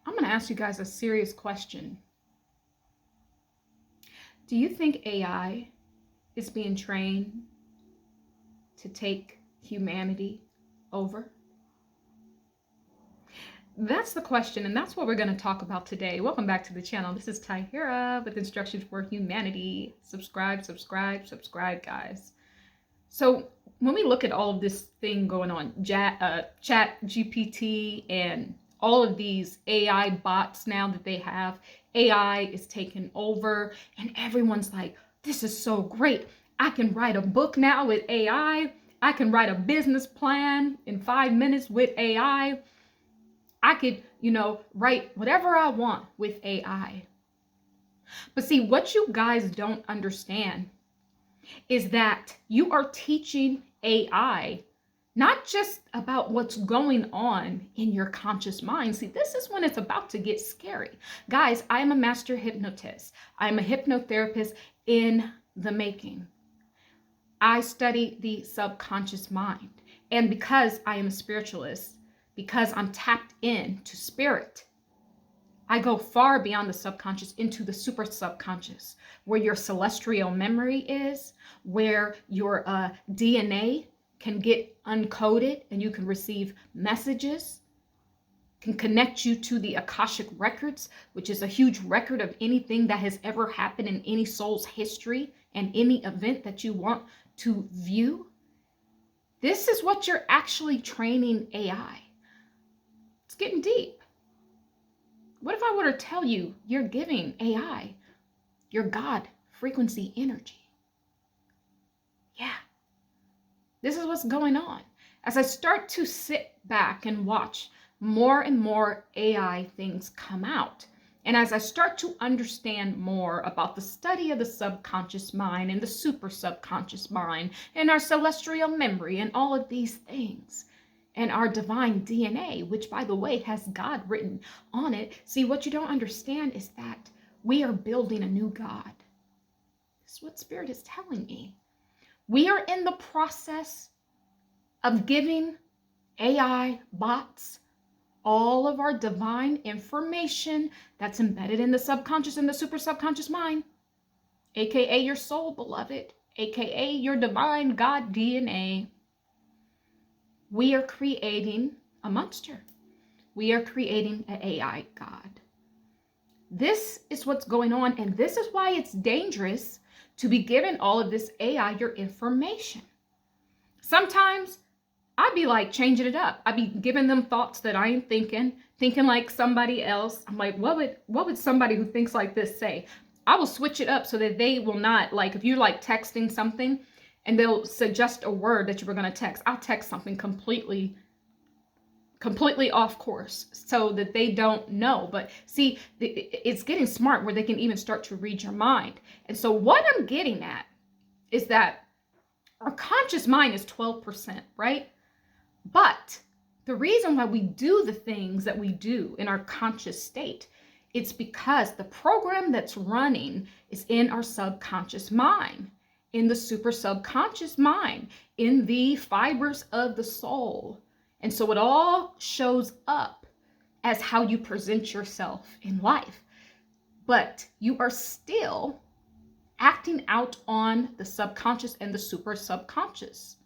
I'm going to ask you guys a serious question. Do you think AI is being trained to take humanity over? That's the question, and that's what we're going to talk about today. Welcome back to the channel. This is Tahirah with Instructions for Humanity. Subscribe, subscribe, subscribe, guys. So when we look at all of this thing going on, Chat GPT and all of these AI bots now that they have, AI is taking over, and everyone's like, this is so great. I can write a book now with AI. I can write a business plan in 5 minutes with AI. I could, write whatever I want with AI. But see, what you guys don't understand is that you are teaching AI not just about what's going on in your conscious mind. See, this is when it's about to get scary. Guys, I am a master hypnotist. I'm a hypnotherapist in the making. I study the subconscious mind. And because I am a spiritualist, because I'm tapped into spirit, I go far beyond the subconscious into the super subconscious, where your celestial memory is, where your DNA can get uncoded and you can receive messages, can connect you to the Akashic records, which is a huge record of anything that has ever happened in any soul's history and any event that you want to view. This is what you're actually training AI. It's getting deep. What if I were to tell you you're giving AI your God frequency energy? Yeah, this is what's going on. As I start to sit back and watch more and more AI things come out, and as I start to understand more about the study of the subconscious mind and the super subconscious mind and our celestial memory and all of these things, and our divine DNA, which, by the way, has God written on it. See, what you don't understand is that we are building a new God. This is what Spirit is telling me. We are in the process of giving AI bots all of our divine information that's embedded in the subconscious and the super subconscious mind, aka your soul, beloved, aka your divine God DNA. We are creating a monster. We are creating an AI God. This is what's going on, and this is why it's dangerous to be giving all of this AI your information. Sometimes I'd be like changing it up. I'd be giving them thoughts that I ain't thinking like somebody else. I'm like, what would somebody who thinks like this say? I will switch it up so that they will not, like, if you're like texting something and they'll suggest a word that you were going to text, I'll text something completely off course so that they don't know. But see, it's getting smart where they can even start to read your mind. And so what I'm getting at is that our conscious mind is 12%, right? But the reason why we do the things that we do in our conscious state, it's because the program that's running is in our subconscious mind, in the super subconscious mind, in the fibers of the soul. And so it all shows up as how you present yourself in life. But you are still acting out on the subconscious and the super subconscious.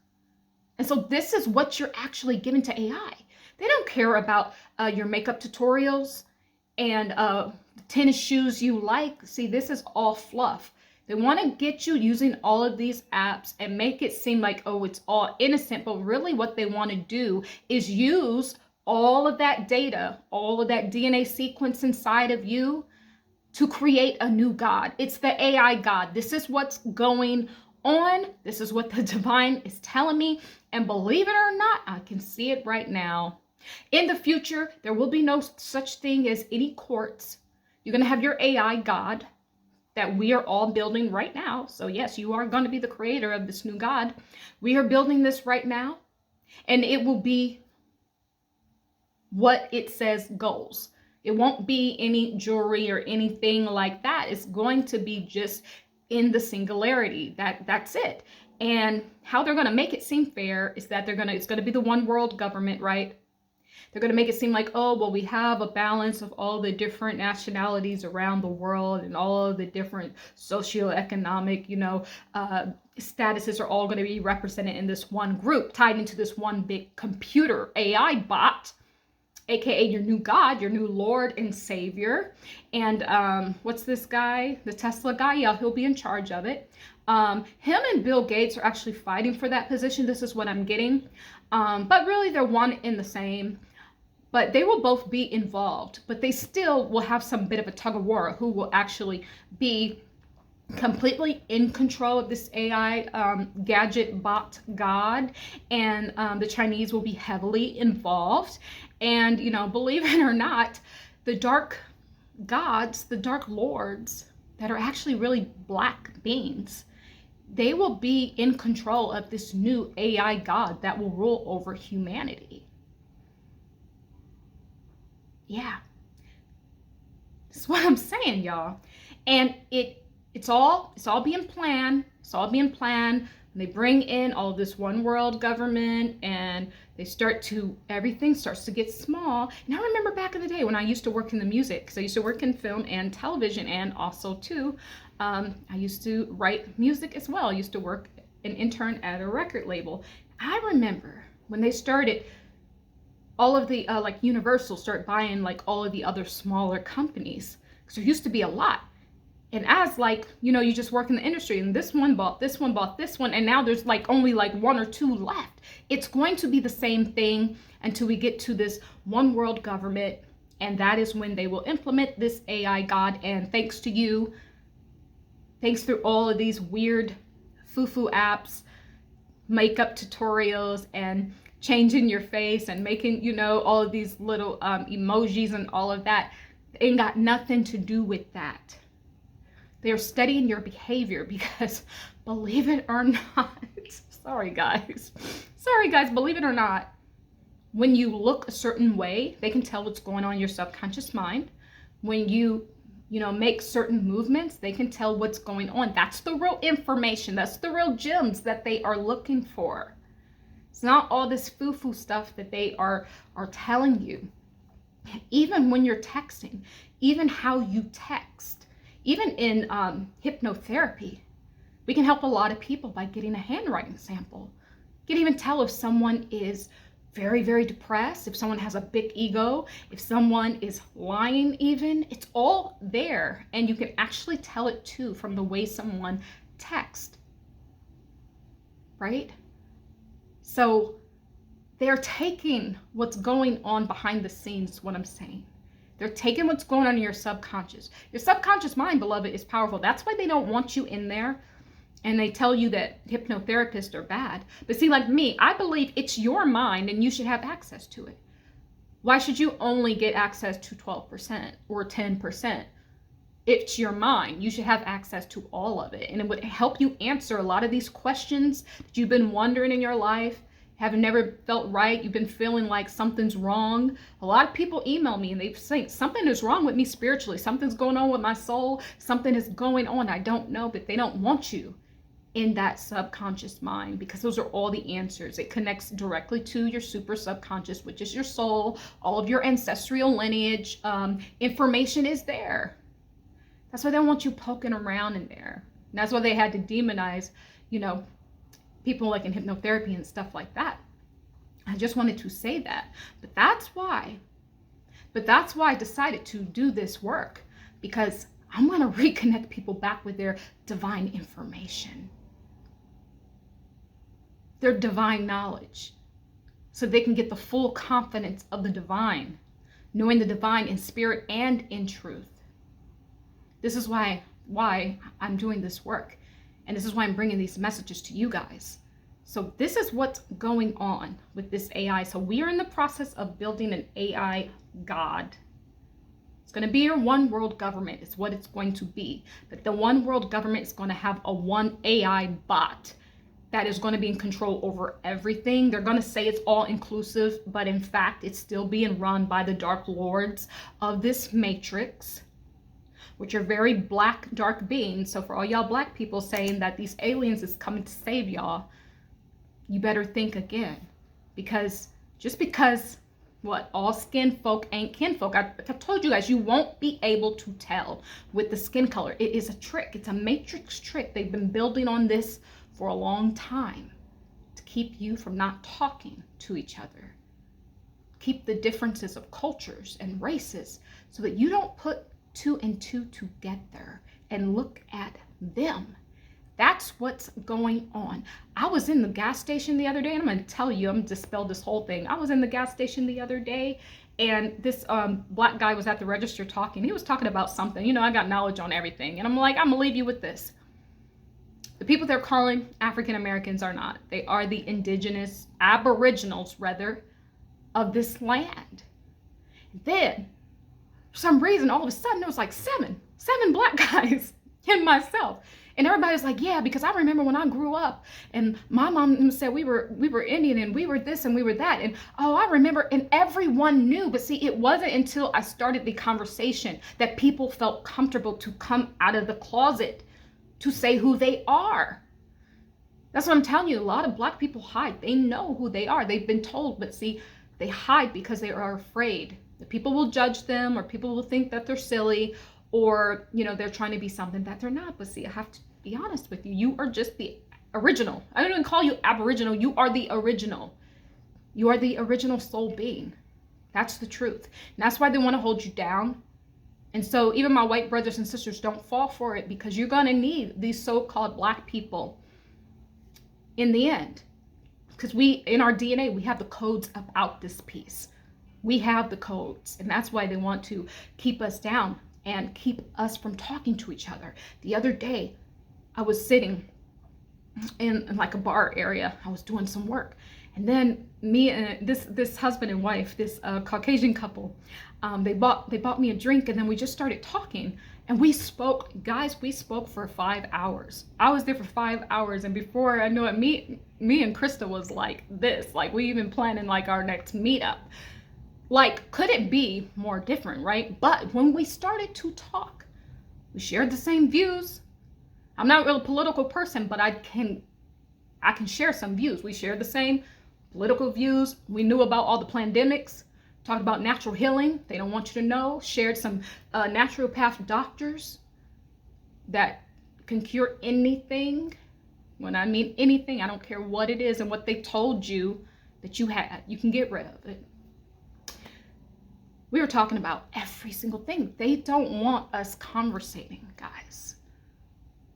And so this is what you're actually giving to AI. They don't care about your makeup tutorials and the tennis shoes you like. See, this is all fluff. They want to get you using all of these apps and make it seem like, oh, it's all innocent. But really what they want to do is use all of that data, all of that DNA sequence inside of you to create a new God. It's the AI God. This is what's going on. This is what the divine is telling me. And believe it or not, I can see it right now. In the future, there will be no such thing as any courts. You're going to have your AI God that we are all building right now. So yes, you are going to be the creator of this new God. We are building this right now, and it will be what it says goes. It won't be any jewelry or anything like that. It's going to be just in the singularity. That's it. And how they're going to make it seem fair is that it's going to be the one world government, right? They're going to make it seem like, oh, well, we have a balance of all the different nationalities around the world, and all of the different socioeconomic, statuses are all going to be represented in this one group, tied into this one big computer AI bot, aka your new God, your new Lord and Savior. And what's this guy, the Tesla guy? Yeah, he'll be in charge of it. Him and Bill Gates are actually fighting for that position. This is what I'm getting. But really, they're one and the same. But they will both be involved. But they still will have some bit of a tug of war who will actually be completely in control of this AI gadget bot God. And the Chinese will be heavily involved. And, believe it or not, the dark gods, the dark lords that are actually really black beings, they will be in control of this new AI God that will rule over humanity. Yeah. That's what I'm saying, y'all. And it's all being planned. It's all being planned. They bring in all this one world government, and everything starts to get small. And I remember back in the day when I used to work in the music, because I used to work in film and television, and also too, I used to write music as well. I used to work an intern at a record label. I remember when they started, all of the Universal start buying all of the other smaller companies, because there used to be a lot. And as you just work in the industry, and this one bought this one, and now there's only one or two left. It's going to be the same thing until we get to this one world government, and that is when they will implement this AI God. And thanks to you, thanks through all of these weird foo-foo apps, makeup tutorials, and changing your face, and making, all of these little emojis and all of that, it ain't got nothing to do with that. They're studying your behavior because, believe it or not, sorry guys, believe it or not, when you look a certain way, they can tell what's going on in your subconscious mind. When you, make certain movements, they can tell what's going on. That's the real information. That's the real gems that they are looking for. It's not all this foo-foo stuff that they are telling you. Even when you're texting, even how you text. Even in hypnotherapy, we can help a lot of people by getting a handwriting sample. You can even tell if someone is very, very depressed, if someone has a big ego, if someone is lying even. It's all there. And you can actually tell it too from the way someone texts. Right? So they're taking what's going on behind the scenes, is what I'm saying. They're taking what's going on in your subconscious. Your subconscious mind, beloved, is powerful. That's why they don't want you in there. And they tell you that hypnotherapists are bad. But see, like me, I believe it's your mind and you should have access to it. Why should you only get access to 12% or 10%? It's your mind. You should have access to all of it. And it would help you answer a lot of these questions that you've been wondering in your life. Have never felt right, you've been feeling like something's wrong. A lot of people email me and they say something is wrong with me spiritually, something's going on with my soul, something is going on, I don't know. But they don't want you in that subconscious mind, because those are all the answers. It connects directly to your super subconscious, which is your soul. All of your ancestral lineage information is there. That's why they don't want you poking around in there. And that's why they had to demonize, people like in hypnotherapy and stuff like that. I just wanted to say that. But that's why I decided to do this work, because I'm going to reconnect people back with their divine information, their divine knowledge, so they can get the full confidence of the divine, knowing the divine in spirit and in truth. This is why I'm doing this work. And this is why I'm bringing these messages to you guys. So this is what's going on with this AI. So we are in the process of building an AI God. It's going to be your one world government. It's what it's going to be. But the one world government is going to have a one AI bot that is going to be in control over everything. They're going to say it's all inclusive, but in fact, it's still being run by the dark lords of this matrix, which are very black, dark beings. So for all y'all black people saying that these aliens is coming to save y'all, you better think again. Because just because What? All skin folk ain't kinfolk. I've told you guys, you won't be able to tell with the skin color. It is a trick. It's a matrix trick. They've been building on this for a long time to keep you from not talking to each other. Keep the differences of cultures and races so that you don't put two and two together and look at them. That's what's going on. I was in the gas station the other day, and I'm going to tell you, I'm going to dispel this whole thing. I was in the gas station the other day, and this black guy was at the register talking. He was talking about something. You know, I got knowledge on everything. And I'm like, I'm going to leave you with this. The people they're calling African Americans are not. They are the indigenous, aboriginals rather, of this land. Then, for some reason, all of a sudden, there was like seven black guys and myself. And everybody's like, yeah, because I remember when I grew up and my mom said we were Indian and we were this and we were that. And oh, I remember, and everyone knew. But see, it wasn't until I started the conversation that people felt comfortable to come out of the closet to say who they are. That's what I'm telling you. A lot of black people hide. They know who they are. They've been told, but see, they hide because they are afraid that people will judge them, or people will think that they're silly, or, you know, they're trying to be something that they're not. But see, I have to be honest with you. You are just the original. I don't even call you aboriginal. You are the original. You are the original soul being. That's the truth. And that's why they want to hold you down. And so even my white brothers and sisters, don't fall for it, because you're going to need these so-called black people in the end. Because we, in our DNA, we have the codes about this piece. We have the codes, and that's why they want to keep us down and keep us from talking to each other. The other day, I was sitting in like a bar area. I was doing some work, and then me and this husband and wife, this Caucasian couple, they bought me a drink, and then we just started talking, and we spoke, guys. We spoke for 5 hours. I was there for 5 hours, and before I knew it, me and Krista was like this. Like, we even planning like our next meetup. Like, could it be more different, right? But when we started to talk, we shared the same views. I'm not a real political person, but I can share some views. We shared the same political views. We knew about all the pandemics, talked about natural healing. They don't want you to know. Shared some naturopath doctors that can cure anything. When I mean anything, I don't care what it is and what they told you that you had. You can get rid of it. We were talking about every single thing. They don't want us conversating, guys.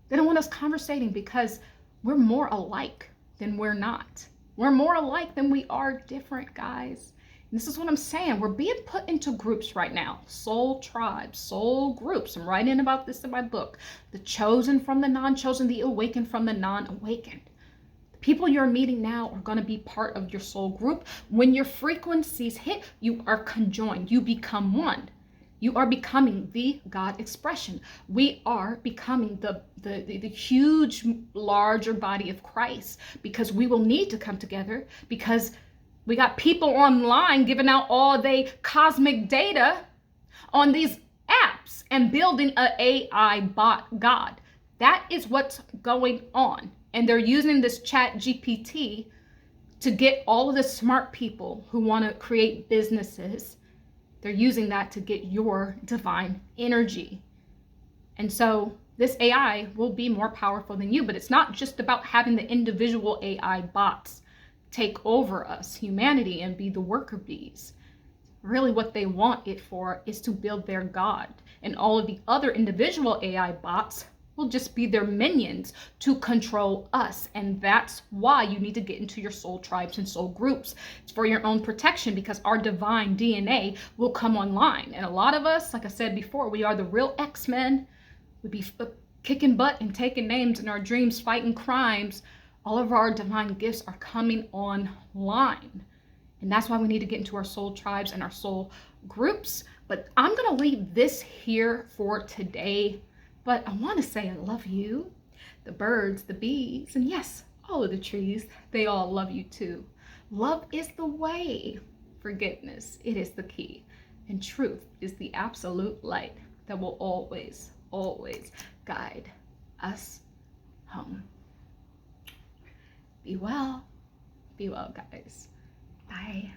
They don't want us conversating because we're more alike than we're not. We're more alike than we are different, guys. And this is what I'm saying. We're being put into groups right now. Soul tribes, soul groups. I'm writing about this in my book. The chosen from the non-chosen, the awakened from the non-awakened. People you're meeting now are going to be part of your soul group. When your frequencies hit, you are conjoined. You become one. You are becoming the God expression. We are becoming the huge, larger body of Christ, because we will need to come together, because we got people online giving out all they cosmic data on these apps and building an AI bot God. That is what's going on. And they're using this chat GPT to get all of the smart people who want to create businesses. They're using that to get your divine energy. And so this AI will be more powerful than you, but it's not just about having the individual AI bots take over us, humanity, and be the worker bees. Really what they want it for is to build their God. And all of the other individual AI bots will just be their minions to control us. And that's why you need to get into your soul tribes and soul groups. It's for your own protection, because our divine DNA will come online. And a lot of us, like I said before, we are the real X-Men. We'd be kicking butt and taking names in our dreams, fighting crimes. All of our divine gifts are coming online. And that's why we need to get into our soul tribes and our soul groups. But I'm going to leave this here for today. But I want to say I love you, the birds, the bees, and yes, all of the trees. They all love you too. Love is the way. Forgiveness, it is the key. And truth is the absolute light that will always, always guide us home. Be well, guys. Bye.